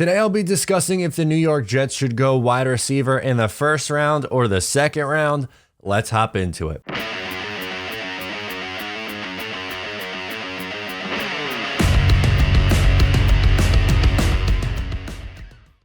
Today I'll be discussing if the New York Jets should go wide receiver in the first round or the second round. Let's hop into it.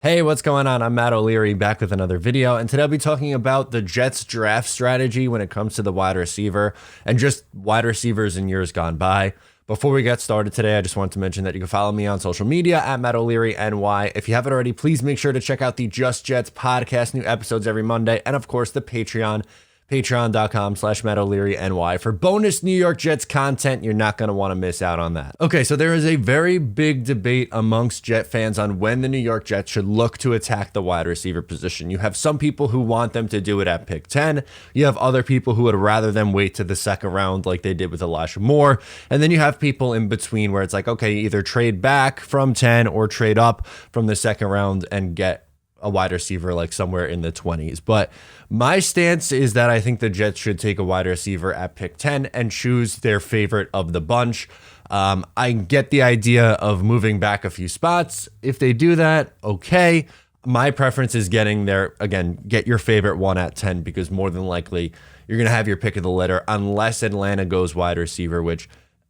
Hey, what's going on? I'm Matt O'Leary, back with another video, and today I'll be talking about the Jets draft strategy when it comes to the wide receiver and just wide receivers in years gone by. Before we get started today, I just want to mention that you can follow me on social media at Matt O'Leary NY. If you haven't already, please make sure to check out the Just Jets podcast, new episodes every Monday, and of course the Patreon. Patreon.com/Matt O'Leary NY for bonus New York Jets content. You're not going to want to miss out on that. Okay, so there is a very big debate amongst Jet fans on when the New York Jets should look to attack the wide receiver position. You have some people who want them to do it at pick 10. You have other people who would rather them wait to the second round like they did with Elijah Moore. And then you have people in between where it's like, okay, either trade back from 10 or trade up from the second round and get a wide receiver like somewhere in the 20s. But my stance is that I think the Jets should take a wide receiver at pick 10 and choose their favorite of the bunch. I get the idea of moving back a few spots. If they do that, okay. My preference is getting there, again, get your favorite one at 10 because more than likely you're going to have your pick of the litter unless Atlanta goes wide receiver, which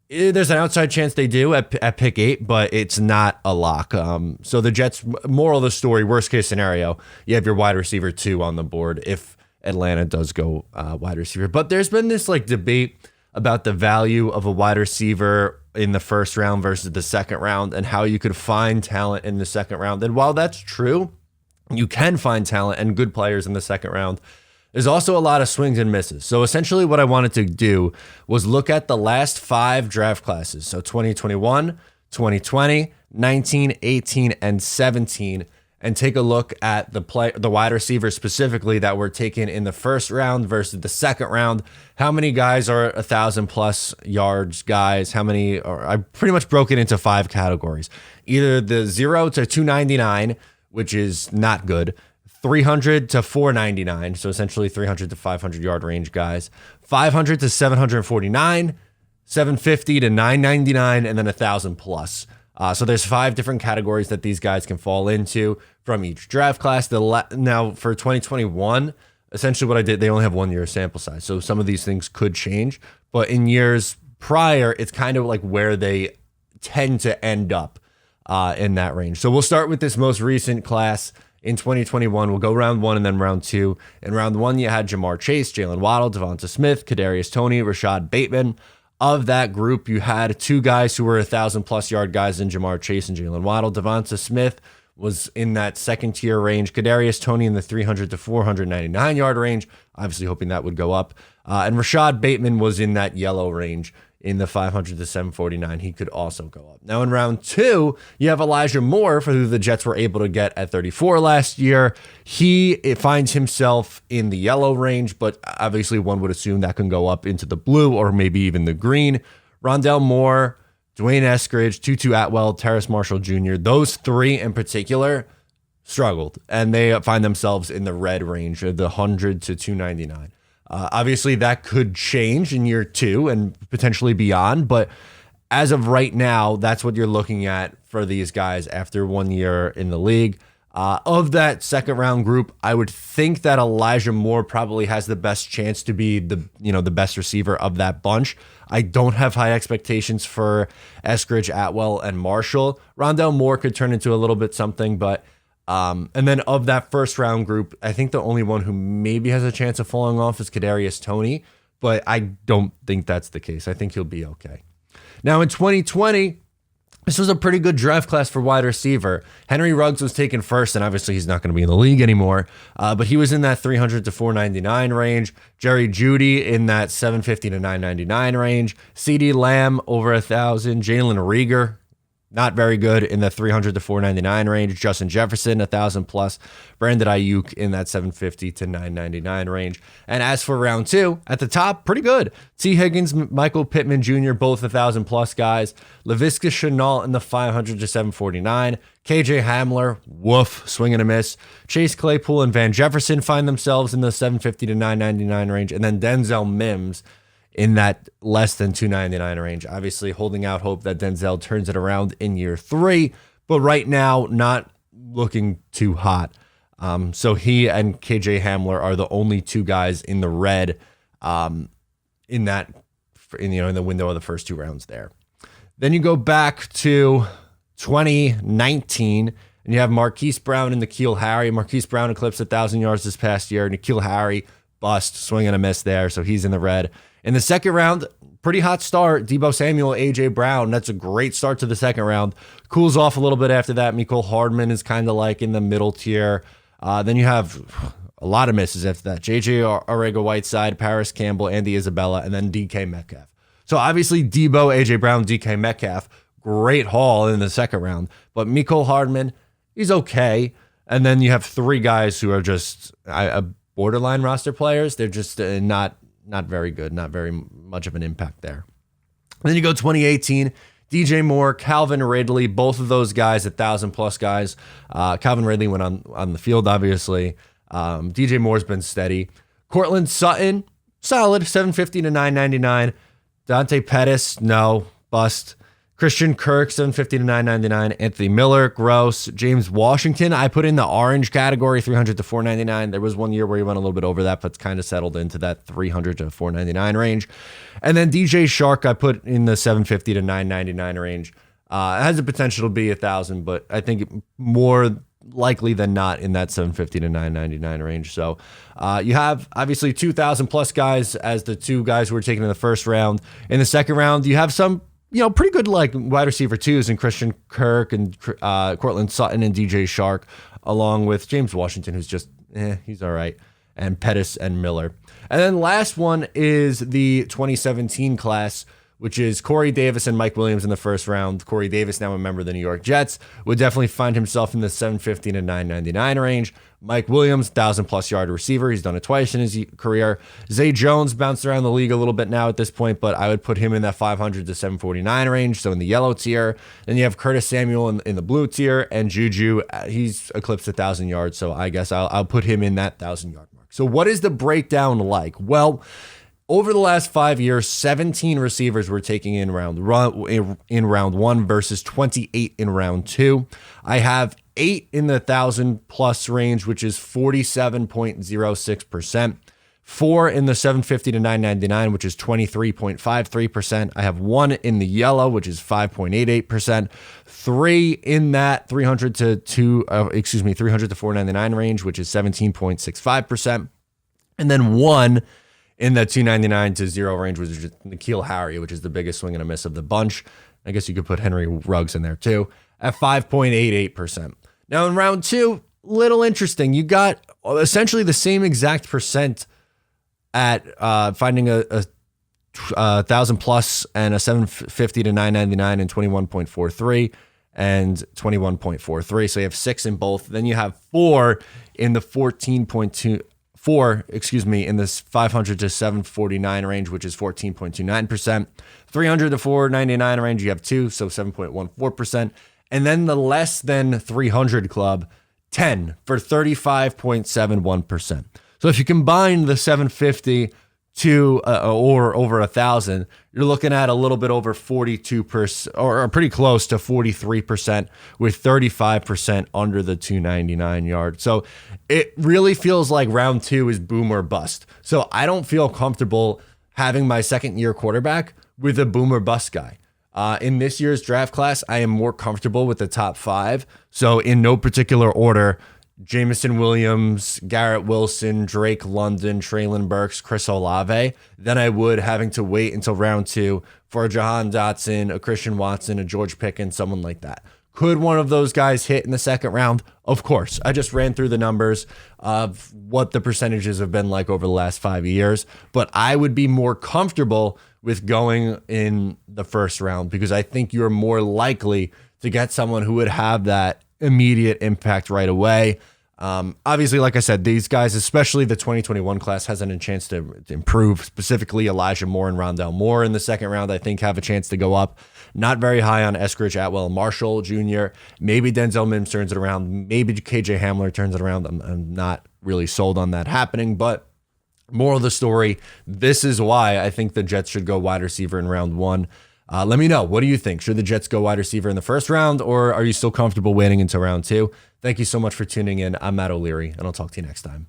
there's an outside chance they do at pick 8, but it's not a lock. So the Jets, moral of the story, worst case scenario, you have your wide receiver 2 on the board if Atlanta does go wide receiver. But there's been this like debate about the value of a wide receiver in the first round versus the second round and how you could find talent in the second round. And while that's true, you can find talent and good players in the second round. There's also a lot of swings and misses. So essentially what I wanted to do was look at the last 5 draft classes. So 2021, 2020, 19, 18, and 17, and take a look at the wide receivers specifically that were taken in the first round versus the second round. How many guys are 1,000+ yards guys? How many I pretty much broke it into 5 categories. Either the 0 to 299, which is not good, 300 to 499, so essentially 300 to 500 yard range guys, 500 to 749, 750 to 999, and then 1,000+. So there's 5 different categories that these guys can fall into from each draft class. Now for 2021, essentially what I did, they only have 1 year sample size, so some of these things could change. But in years prior, it's kind of like where they tend to end up in that range. So we'll start with this most recent class. In 2021, we'll go round 1 and then round 2. In round 1, you had Ja'Marr Chase, Jalen Waddle, Devonta Smith, Kadarius Toney, Rashad Bateman. Of that group, you had 2 guys who were 1,000+ yard guys in Ja'Marr Chase and Jalen Waddle. Devonta Smith was in that second tier range. Kadarius Toney in the 300 to 499 yard range. Obviously hoping that would go up. And Rashad Bateman was in that yellow range in the 500 to 749. He could also go up. Now in round 2, you have Elijah Moore, for who the Jets were able to get at 34 last year. It finds himself in the yellow range, but obviously one would assume that can go up into the blue or maybe even the green. Rondale Moore, Dwayne Eskridge, Tutu Atwell, Terrace Marshall Jr., those 3 in particular struggled, and they find themselves in the red range of the 100 to 299. Obviously, that could change in year 2 and potentially beyond, but as of right now, that's what you're looking at for these guys after 1 year in the league. Of that second round group, I would think that Elijah Moore probably has the best chance to be the best receiver of that bunch. I don't have high expectations for Eskridge, Atwell, and Marshall. Rondale Moore could turn into a little bit something, but and then of that first round group, I think the only one who maybe has a chance of falling off is Kadarius Toney, but I don't think that's the case. I think he'll be okay. Now in 2020, this was a pretty good draft class for wide receiver. Henry Ruggs was taken first, and obviously he's not going to be in the league anymore, but he was in that 300 to 499 range. Jerry Jeudy in that 750 to 999 range. CeeDee Lamb over 1,000. Jalen Reagor, not very good, in the 300 to 499 range. Justin Jefferson, 1,000+. Brandon Ayuk in that 750 to 999 range. And as for round 2, at the top, pretty good. T. Higgins, Michael Pittman Jr., both 1,000+ guys. Laviska Shenault in the 500 to 749. KJ Hamler, woof, swing and a miss. Chase Claypool and Van Jefferson find themselves in the 750 to 999 range. And then Denzel Mims in that less than 299 range. Obviously holding out hope that Denzel turns it around in year 3, but right now not looking too hot. So he and KJ Hamler are the only two guys in the red in the window of the first 2 rounds there. Then you go back to 2019, and you have Marquise Brown and N'Keal Harry. Marquise Brown eclipsed 1,000 yards this past year. N'Keal Harry, bust, swing and a miss there, so he's in the red. In the second round, pretty hot start. Deebo Samuel, A.J. Brown. That's a great start to the second round. Cools off a little bit after that. Mecole Hardman is kind of like in the middle tier. Then you have a lot of misses after that. J.J. Arcega-Whiteside, Paris Campbell, Andy Isabella, and then DK Metcalf. So obviously Deebo, A.J. Brown, DK Metcalf, great haul in the second round. But Mecole Hardman, he's okay. And then you have 3 guys who are just borderline roster players. They're just not very good, not very much of an impact there. And then you go 2018, DJ Moore, Calvin Ridley, both of those guys, 1,000+ guys. Calvin Ridley went on the field, obviously. DJ Moore's been steady. Cortland Sutton, solid, 750 to 999. Dante Pettis, no, bust. Christian Kirk, 750 to 999. Anthony Miller, gross. James Washington, I put in the orange category, 300 to 499. There was one year where he went a little bit over that, but kind of settled into that 300 to 499 range. And then DJ Shark, I put in the 750 to 999 range. It has the potential to be 1,000, but I think more likely than not in that 750 to 999 range. So you have obviously 2,000+ guys as the 2 guys who were taken in the first round. In the second round, you have some pretty good like wide receiver 2s in Christian Kirk and Cortland Sutton and DJ Shark, along with James Washington, who's just, he's all right, and Pettis and Miller. And then last one is the 2017 class, which is Corey Davis and Mike Williams in the first round. Corey Davis, now a member of the New York Jets, would definitely find himself in the 750 to 999 range. Mike Williams, 1,000+ yard receiver. He's done it twice in his career. Zay Jones bounced around the league a little bit now at this point, but I would put him in that 500 to 749 range, so in the yellow tier. Then you have Curtis Samuel in the blue tier, and Juju, he's eclipsed 1,000 yards, so I guess I'll put him in that 1,000-yard mark. So what is the breakdown like? Well, over the last 5 years, 17 receivers were taking in round 1 versus 28 in round 2. I have 8 in the 1,000+ range, which is 47.06%. 4 in the 750 to 999, which is 23.53%. I have 1 in the yellow, which is 5.88%. 3 in that 300 to 499 range, which is 17.65%. And then 1 in the 299 to 0 range, which is N'Keal Harry, which is the biggest swing and a miss of the bunch. I guess you could put Henry Ruggs in there too, at 5.88%. Now in round 2, little interesting. You got essentially the same exact percent at finding a 1,000+ and a 750 to 999 and 21.43 and 21.43. So you have 6 in both. Then you have 4 in the 4 in this 500 to 749 range, which is 14.29%. 300 to 499 range, you have 2, so 7.14%. And then the less than 300 club, 10 for 35.71%. So if you combine the 750 to or over 1,000, you're looking at a little bit over 42%, or pretty close to 43%, with 35% under the 299 yard. So it really feels like round 2 is boom or bust. So I don't feel comfortable having my second-year quarterback with a boom or bust guy. In this year's draft class, I am more comfortable with the top 5. So in no particular order, Jameson Williams, Garrett Wilson, Drake London, Treylon Burks, Chris Olave, than I would having to wait until round 2 for a Jahan Dotson, a Christian Watson, a George Pickens, someone like that. Could one of those guys hit in the second round? Of course. I just ran through the numbers of what the percentages have been like over the last 5 years, but I would be more comfortable with going in the first round because I think you're more likely to get someone who would have that immediate impact right away. Obviously, like I said, these guys, especially the 2021 class, has a chance to improve. Specifically, Elijah Moore and Rondale Moore in the second round, I think, have a chance to go up. Not very high on Eskridge, Atwell, Marshall Jr. Maybe Denzel Mims turns it around. Maybe KJ Hamler turns it around. I'm not really sold on that happening, but moral of the story, this is why I think the Jets should go wide receiver in round 1. Let me know. What do you think? Should the Jets go wide receiver in the first round, or are you still comfortable waiting until round 2? Thank you so much for tuning in. I'm Matt O'Leary, and I'll talk to you next time.